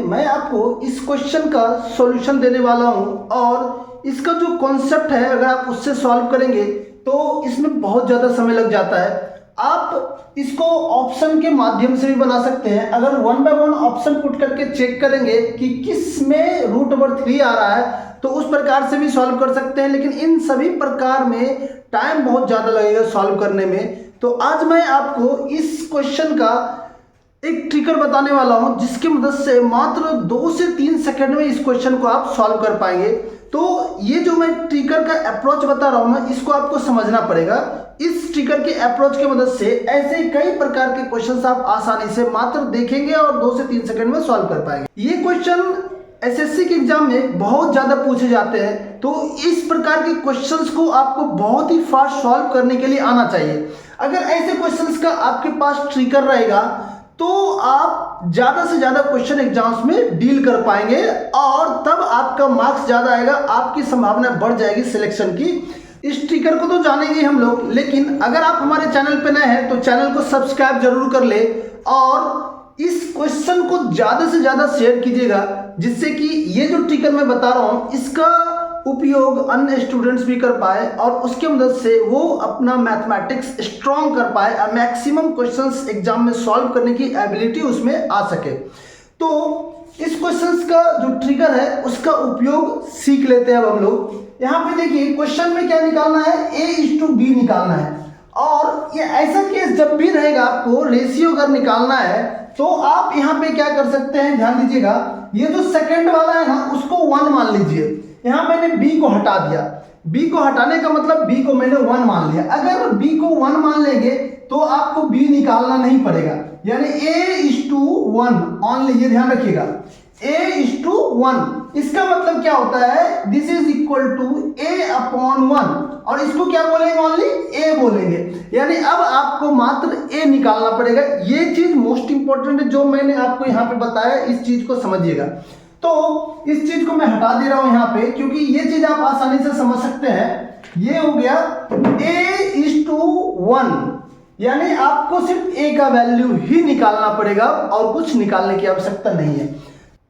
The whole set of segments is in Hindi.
मैं आपको इस क्वेश्चन का सॉल्यूशन देने वाला हूं और इसका जो कॉन्सेप्ट है अगर आप उससे सॉल्व करेंगे तो इसमें बहुत ज़्यादा समय लग जाता है। आप इसको ऑप्शन के माध्यम से भी बना सकते हैं। अगर 1 बाय 1 ऑप्शन पुट करके चेक करेंगे कि किस में √3 आ रहा है तो उस प्रकार से भी सॉल्व कर सकते हैं, लेकिन इन सभी प्रकार में टाइम बहुत ज़्यादा लगेगा सॉल्व करने में। तो आज मैं आपको इस क्वेश्चन का एक ट्रिकर बताने वाला हूं जिसकी मदद से मात्र 2 से 3 सेकंड में इस क्वेश्चन को आप सॉल्व कर पाएंगे। तो ये जो मैं ट्रिकर का अप्रोच बता रहा हूं ना, इसको आपको समझना पड़ेगा। इस ट्रिकर के अप्रोच की मदद से ऐसे कई प्रकार के क्वेश्चंस आप आसानी से मात्र देखेंगे और 2 से 3 सेकंड में सॉल्व कर पाएंगे। ये क्वेश्चन एसएससी के एग्जाम में बहुत ज़्यादा पूछे जाते हैं, तो इस प्रकार के क्वेश्चंस को आपको बहुत ही फास्ट सॉल्व करने के लिए आना चाहिए। अगर ऐसे क्वेश्चंस का आपके पास ट्रिकर रहेगा तो आप ज़्यादा से ज़्यादा क्वेश्चन एग्जाम्स में डील कर पाएंगे और तब आपका मार्क्स ज़्यादा आएगा, आपकी संभावना बढ़ जाएगी सिलेक्शन की। इस ट्रिकर को तो जानेंगे हम लोग, लेकिन अगर आप हमारे चैनल पर नए हैं तो चैनल को सब्सक्राइब जरूर कर ले और इस क्वेश्चन को ज़्यादा से ज़्यादा शेयर कीजिएगा, जिससे कि ये जो ट्रिकर मैं बता रहा हूँ इसका उपयोग अन्य स्टूडेंट्स भी कर पाए और उसके मदद से वो अपना मैथमेटिक्स स्ट्रॉन्ग कर पाए और मैक्सिमम क्वेश्चंस एग्जाम में सॉल्व करने की एबिलिटी उसमें आ सके। तो इस क्वेश्चंस का जो ट्रिगर है उसका उपयोग सीख लेते हैं अब हम लोग। यहाँ पे देखिए क्वेश्चन में क्या निकालना है, A:B निकालना है और ये ऐसा केस जब भी रहेगा आपको रेशियो अगर निकालना है तो आप यहाँ पे क्या कर सकते हैं, ध्यान दीजिएगा। ये जो सेकंड वाला है ना उसको 1 मान लीजिए। यहाँ मैंने B को हटा दिया। B को हटाने का मतलब B को मैंने 1 मान लिया। अगर B को 1 मान लेंगे तो आपको B निकालना नहीं पड़ेगा, यानी A:1 ऑनली, ये ध्यान रखिएगा, A:1। इसका मतलब क्या होता है, this is equal to A/1 और इसको क्या बोलेंगे, ओनली A बोलेंगे, यानी अब आपको मात्र A निकालना पड़ेगा। ये चीज मोस्ट इंपॉर्टेंट है जो मैंने आपको यहाँ पे बताया, इस चीज को समझिएगा। तो इस चीज को मैं हटा दे रहा हूं यहाँ पे क्योंकि ये चीज आप आसानी से समझ सकते हैं। ये हो गया A:1, यानी आपको सिर्फ A का वैल्यू ही निकालना पड़ेगा और कुछ निकालने की आवश्यकता नहीं है।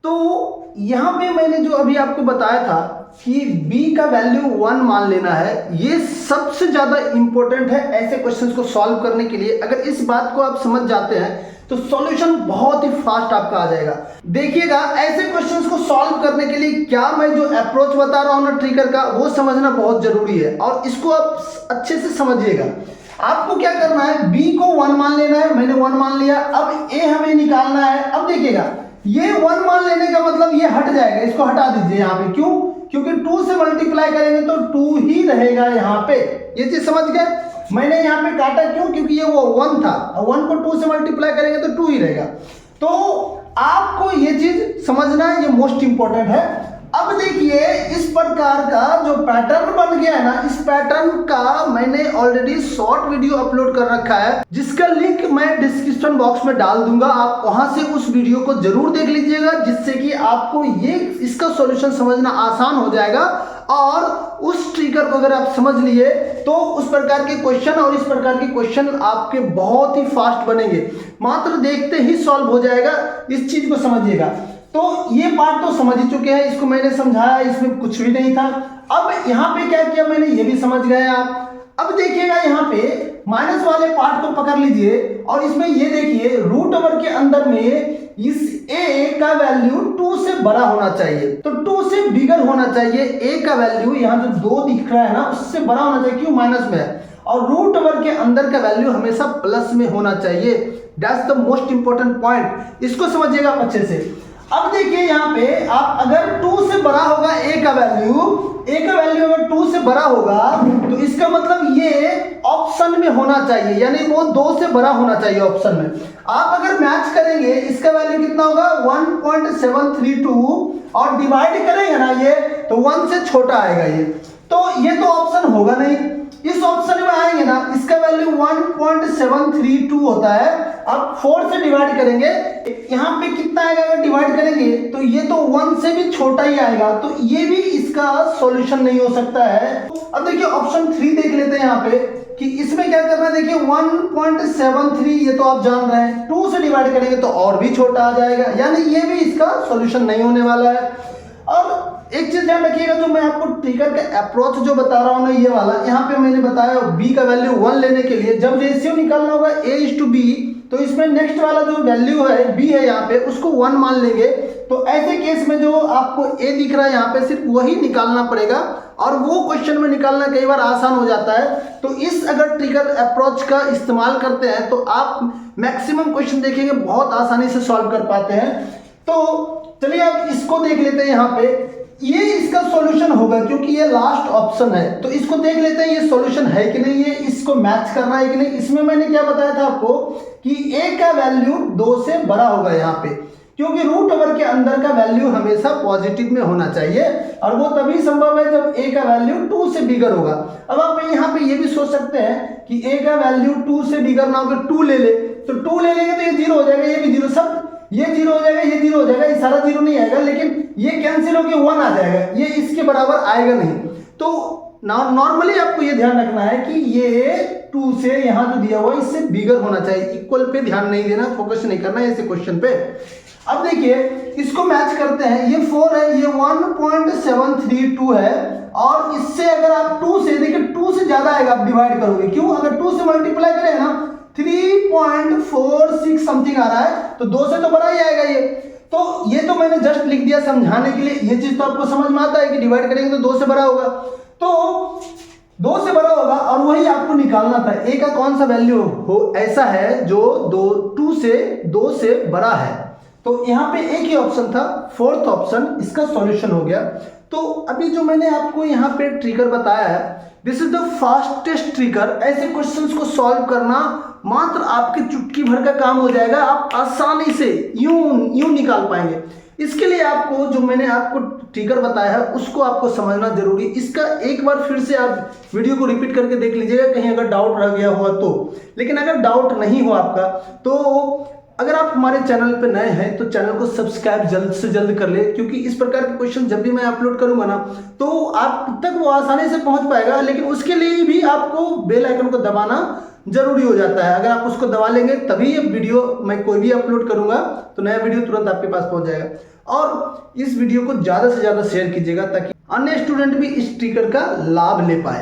तो यहाँ पे मैंने जो अभी आपको बताया था कि B का वैल्यू 1 मान लेना है, ये सबसे ज्यादा इंपॉर्टेंट है ऐसे क्वेश्चंस को सॉल्व करने के लिए। अगर इस बात को आप समझ जाते हैं तो सॉल्यूशन बहुत ही फास्ट आपका आ जाएगा। देखिएगा ऐसे क्वेश्चंस को सॉल्व करने के लिए क्या मैं जो अप्रोच बता रहा हूं ना ट्रिकर का, वो समझना बहुत जरूरी है और इसको आप अच्छे से समझिएगा। आपको क्या करना है, B को 1 मान लेना है, मैंने 1 मान लिया। अब A हमें निकालना है। अब देखिएगा ये 1 मान लेने का मतलब ये हट जाएगा, इसको हटा दीजिए यहाँ पे। क्यों? क्योंकि 2 से मल्टीप्लाई करेंगे तो 2 ही रहेगा यहाँ पे। ये चीज समझ गए? मैंने यहाँ पे काटा क्यों? क्योंकि ये वो 1 था, 1 को 2 से मल्टीप्लाई करेंगे तो 2 ही रहेगा। तो आपको ये चीज समझना है, ये मोस्ट इंपॉर्टेंट है। अब देखिए इस प्रकार का जो पैटर्न बन गया है ना, इस पैटर्न का मैंने ऑलरेडी शॉर्ट वीडियो अपलोड कर रखा है जिसका लिंक मैं डिस्क्रिप्शन बॉक्स में डाल दूंगा। आप वहां से उस वीडियो को जरूर देख लीजिएगा, जिससे कि आपको ये इसका सॉल्यूशन समझना आसान हो जाएगा और उस ट्रिगर को अगर आप समझ लिए तो उस प्रकार के क्वेश्चन और इस प्रकार के क्वेश्चन आपके बहुत ही फास्ट बनेंगे, मात्र देखते ही सॉल्व हो जाएगा। इस चीज को समझिएगा। तो ये पार्ट तो समझ ही चुके हैं, इसको मैंने समझाया, इसमें कुछ भी नहीं था। अब यहाँ पे क्या किया मैंने, ये भी समझ गए आप। अब देखिएगा यहाँ पे माइनस वाले पार्ट को पकड़ लीजिए और इसमें ये देखिए √के अंदर में इस A का वैल्यू 2 से बड़ा होना चाहिए, तो 2 से बिगर होना चाहिए। A का वैल्यू यहाँ जो 2 दिख रहा है ना उससे बड़ा होना चाहिए, क्यों, माइनस में है, और √, के अंदर का वैल्यू हमेशा प्लस में होना चाहिए। That's the most important point, इसको समझिएगा अच्छे से। अब देखिए यहाँ पे आप अगर 2 से बड़ा होगा A का वैल्यू अगर 2 से बड़ा होगा तो इसका मतलब ये ऑप्शन में होना चाहिए, यानी वो 2 से बड़ा होना चाहिए ऑप्शन में। आप अगर मैच करेंगे इसका वैल्यू कितना होगा 1.732 और डिवाइड करेंगे ना ये तो 1 से छोटा आएगा ये, तो ये तो ऑप्शन होगा नहीं। इस ऑप्शन में आएंगे ना, इसका वैल्यू 1.732 होता है। अब 4 से डिवाइड करेंगे, यहाँ पे कितना आएगा अगर डिवाइड करेंगे तो ये तो 1 से भी छोटा ही आएगा, तो ये भी इसका सॉल्यूशन नहीं हो सकता है। अब देखिए ऑप्शन 3 देख लेते हैं यहाँ पे। कि इसमें क्या करना है, देखिए 1.73 ये तो आप जान रहे हैं, 2 से डिवाइड करेंगे तो और भी छोटा आ जाएगा, यानी ये भी इसका सॉल्यूशन नहीं होने वाला है। और एक चीज ध्यान रखिएगा, जो मैं आपको ट्रिगर का अप्रोच जो बता रहा हूँ ना, ये वाला यहाँ पे मैंने बताया b का वैल्यू 1 लेने के लिए जब रेशियो निकालना होगा a/b, तो इसमें नेक्स्ट वाला जो वैल्यू है b है यहाँ पे, उसको 1 मान लेंगे। तो ऐसे केस में जो आपको a दिख रहा है यहाँ पे सिर्फ वही निकालना पड़ेगा, और वो क्वेश्चन में निकालना कई बार आसान हो जाता है। तो इस अगर ट्रिगर अप्रोच का इस्तेमाल करते हैं तो आप मैक्सिमम क्वेश्चन देखेंगे बहुत आसानी से सॉल्व कर पाते हैं। तो चलिए अब इसको देख लेते हैं। यहाँ पे ये इसका सॉल्यूशन होगा क्योंकि ये लास्ट ऑप्शन है, तो इसको देख लेते हैं ये सॉल्यूशन है कि नहीं, ये इसको मैच कर रहा है कि नहीं। इसमें मैंने क्या बताया था आपको कि a का वैल्यू 2 से बड़ा होगा यहाँ पे, क्योंकि रूट ओवर के अंदर का वैल्यू हमेशा पॉजिटिव में होना चाहिए, और वो तभी संभव है जब a का वैल्यू 2 से बिगर होगा। अब आप यहाँ पे ये भी सोच सकते हैं कि a का वैल्यू 2 से बिगर ना होकर 2 ले ले, तो 2 ले लेंगे तो ये 0 हो जाएगा, ये भी 0, सब ये 0 हो जाएगा, ये 0 हो जाएगा, ये सारा 0 नहीं आएगा, लेकिन ये कैंसिल होकर 1 आ जाएगा, ये इसके बराबर आएगा नहीं। तो नॉर्मली आपको ये ध्यान रखना है कि ये 2 से यहाँ जो दिया हुआ इससे बिगर होना चाहिए, इक्वल पे ध्यान नहीं देना, फोकस नहीं करना है ऐसे क्वेश्चन पे। अब देखिए इसको मैच करते हैं, ये 4 है, ये 1.732 है, और इससे अगर आप 2 से, देखिए 2 से ज्यादा आएगा, आप डिवाइड करोगे, क्यों, अगर 2 से मल्टीप्लाई करें ना 3.46 समथिंग आ रहा है, तो 2 से तो बड़ा ही आएगा ये। तो ये तो मैंने जस्ट लिख दिया समझाने के लिए, ये चीज तो आपको समझ में आता है कि डिवाइड करेंगे तो 2 से बड़ा होगा, तो 2 से बड़ा होगा, और वही आपको निकालना था a का कौन सा वैल्यू हो ऐसा है जो 2 से बड़ा है। तो यहाँ पे एक ही ऑप्शन था, फोर्थ ऑप्शन इसका सॉल्यूशन हो गया। तो अभी जो मैंने आपको यहाँ पे ट्रिगर बताया है, this is the fastest trigger. ऐसे क्वेश्चंस को सॉल्व करना मात्र आपके चुटकी भर का काम हो जाएगा, आप आसानी से यूं निकाल पाएंगे। इसके लिए आपको जो मैंने आपको ट्रिगर बताया है उसको आपको समझना जरूरी। इसका एक बार फिर से आप वीडियो को रिपीट करके देख लीजिएगा, कहीं अगर डाउट रह गया हुआ तो। लेकिन अगर डाउट नहीं हो आपका, तो अगर आप हमारे चैनल पे नए हैं तो चैनल को सब्सक्राइब जल्द से जल्द कर ले, क्योंकि इस प्रकार के क्वेश्चन जब भी मैं अपलोड करूंगा ना तो आप तक वो आसानी से पहुंच पाएगा। लेकिन उसके लिए भी आपको बेल आइकन को दबाना जरूरी हो जाता है। अगर आप उसको दबा लेंगे तभी ये वीडियो मैं कोई भी अपलोड करूंगा तो नया वीडियो तुरंत आपके पास पहुंच जाएगा। और इस वीडियो को ज़्यादा से ज़्यादा शेयर कीजिएगा ताकि अन्य स्टूडेंट भी इस ट्रिगर का लाभ ले पाए।